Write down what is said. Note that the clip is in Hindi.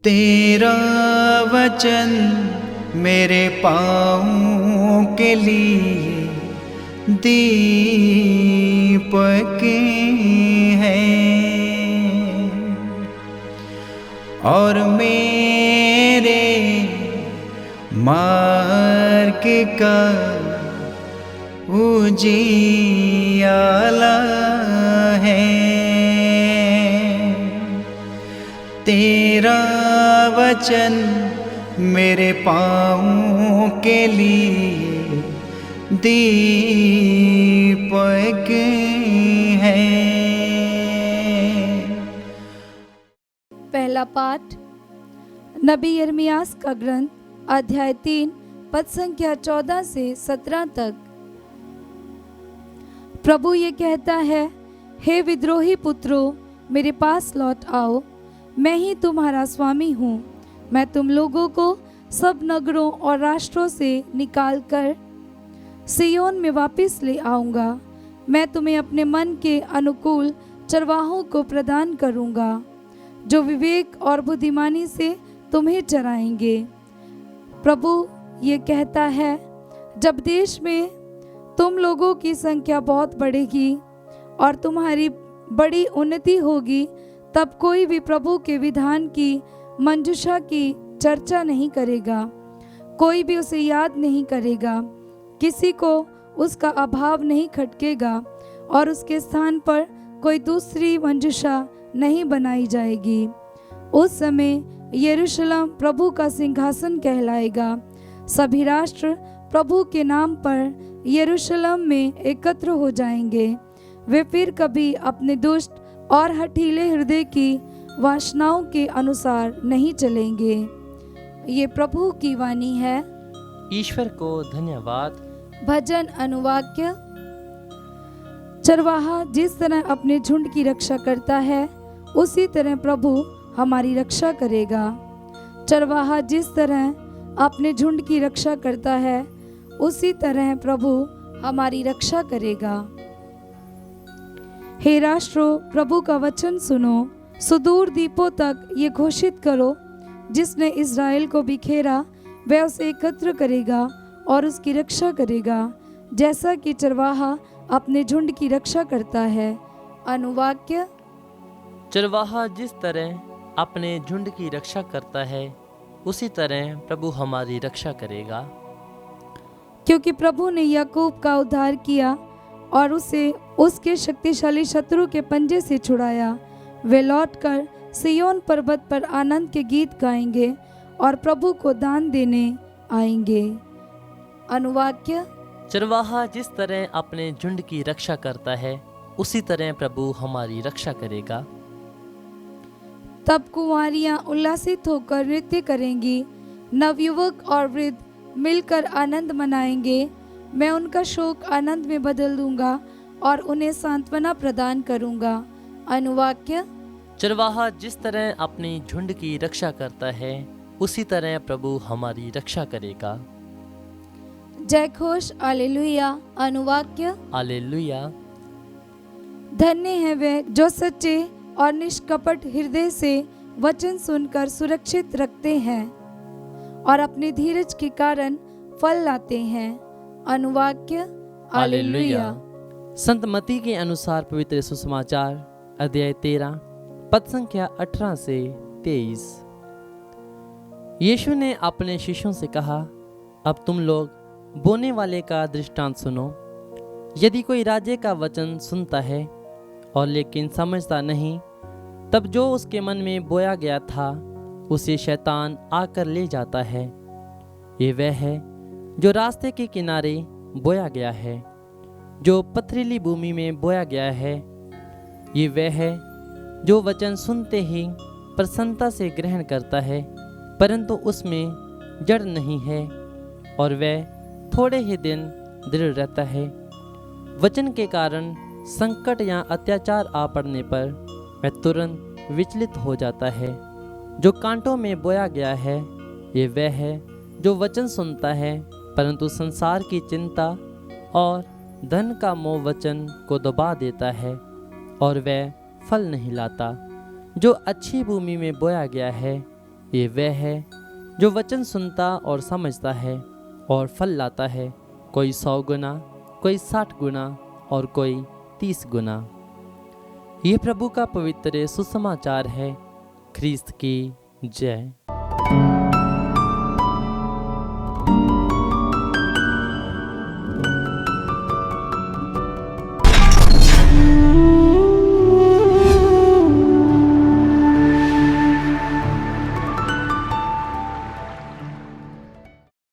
तेरा वचन मेरे पाँवों के लिए दीपक है और मेरे मार्ग का उजियाला है। तेरा वचन मेरे पाँवों के लिए दीपक है। पहला पाठ नबी यिर्मयाह का ग्रंथ अध्याय 3 पद संख्या 14 से 17 तक। प्रभु ये कहता है, हे विद्रोही पुत्रों, मेरे पास लौट आओ। मैं ही तुम्हारा स्वामी हूँ। मैं तुम लोगों को सब नगरों और राष्ट्रों से निकालकर सियोन में वापस ले आऊँगा। मैं तुम्हें अपने मन के अनुकूल चरवाहों को प्रदान करूँगा, जो विवेक और बुद्धिमानी से तुम्हें चराएंगे। प्रभु ये कहता है, जब देश में तुम लोगों की संख्या बहुत बढ़ेगी और तुम्हारी बड़ी उन्नति होगी, तब कोई भी प्रभु के विधान की मंजूषा की चर्चा नहीं करेगा, कोई भी उसे याद नहीं करेगा। किसी को उसका अभाव नहीं खटकेगा और उसके स्थान पर कोई दूसरी मंजूषा नहीं बनाई जाएगी। उस समय यरूशलेम प्रभु का सिंहासन कहलाएगा। सभी राष्ट्र प्रभु के नाम पर यरूशलेम में एकत्र हो जाएंगे। वे फिर कभी अपने दुष्ट और हठीले हृदय की वासनाओं के अनुसार नहीं चलेंगे। ये प्रभु की वाणी है। ईश्वर को धन्यवाद। भजन अनुवाक्य। चरवाहा जिस तरह अपने झुंड की रक्षा करता है, उसी तरह प्रभु हमारी रक्षा करेगा। चरवाहा जिस तरह अपने झुंड की रक्षा करता है, उसी तरह प्रभु हमारी रक्षा करेगा। हे राष्ट्रों, प्रभु का वचन सुनो। सुदूर द्वीपों तक ये घोषित करो, जिसने इज़राइल को बिखेरा वह उसे एकत्र करेगा और उसकी रक्षा करेगा, जैसा कि चरवाहा अपने झुंड की रक्षा करता है। अनुवाक्य। चरवाहा जिस तरह अपने झुंड की रक्षा करता है, उसी तरह प्रभु हमारी रक्षा करेगा। क्योंकि प्रभु ने याकूब का उद्धार किया और उसे उसके शक्तिशाली शत्रु के पंजे से छुड़ाया। वे लौटकर सियोन पर्वत पर आनंद के गीत गाएंगे और प्रभु को दान देने आएंगे। अनुवाक्य। चरवाहा जिस तरह अपने झुंड की रक्षा करता है, उसी तरह प्रभु हमारी रक्षा करेगा। तब कुंवारियां उल्लासित होकर नृत्य करेंगी, नवयुवक और वृद्ध मिलकर आनंद मनाएंगे। मैं उनका शोक आनंद में बदल दूंगा और उन्हें सांत्वना प्रदान करूंगा। अनुवाक्य। चरवाहा जिस तरह अपनी झुंड की रक्षा करता है, उसी तरह प्रभु हमारी रक्षा करेगा। जय घोष हालेलुया। अनुवाक्य। हालेलुया। धन्य है वे जो सच्चे और निष्कपट हृदय से वचन सुनकर सुरक्षित रखते हैं और अपने धीरज के कारण फल लाते हैं। अनुवाक्य। हालेलुया। संत मत्ती के अनुसार पवित्र सुसमाचार अध्याय 13 पद संख्या 18 से 23। यीशु ने अपने शिष्यों से कहा, अब तुम लोग बोने वाले का दृष्टांत सुनो। यदि कोई राज्य का वचन सुनता है और लेकिन समझता नहीं, तब जो उसके मन में बोया गया था उसे शैतान आकर ले जाता है। ये वह है जो रास्ते के किनारे बोया गया है। जो पथरीली भूमि में बोया गया है, ये वह है जो वचन सुनते ही प्रसन्नता से ग्रहण करता है, परंतु उसमें जड़ नहीं है और वह थोड़े ही दिन दृढ़ रहता है। वचन के कारण संकट या अत्याचार आ पड़ने पर वह तुरंत विचलित हो जाता है। जो कांटों में बोया गया है, ये वह है जो वचन सुनता है, परंतु संसार की चिंता और धन का मोह वचन को दबा देता है और वह फल नहीं लाता। जो अच्छी भूमि में बोया गया है, ये वह है जो वचन सुनता और समझता है और फल लाता है, कोई 100 गुना, कोई 60 गुना और कोई 30 गुना। ये प्रभु का पवित्र सुसमाचार है। ख्रीस्त की जय।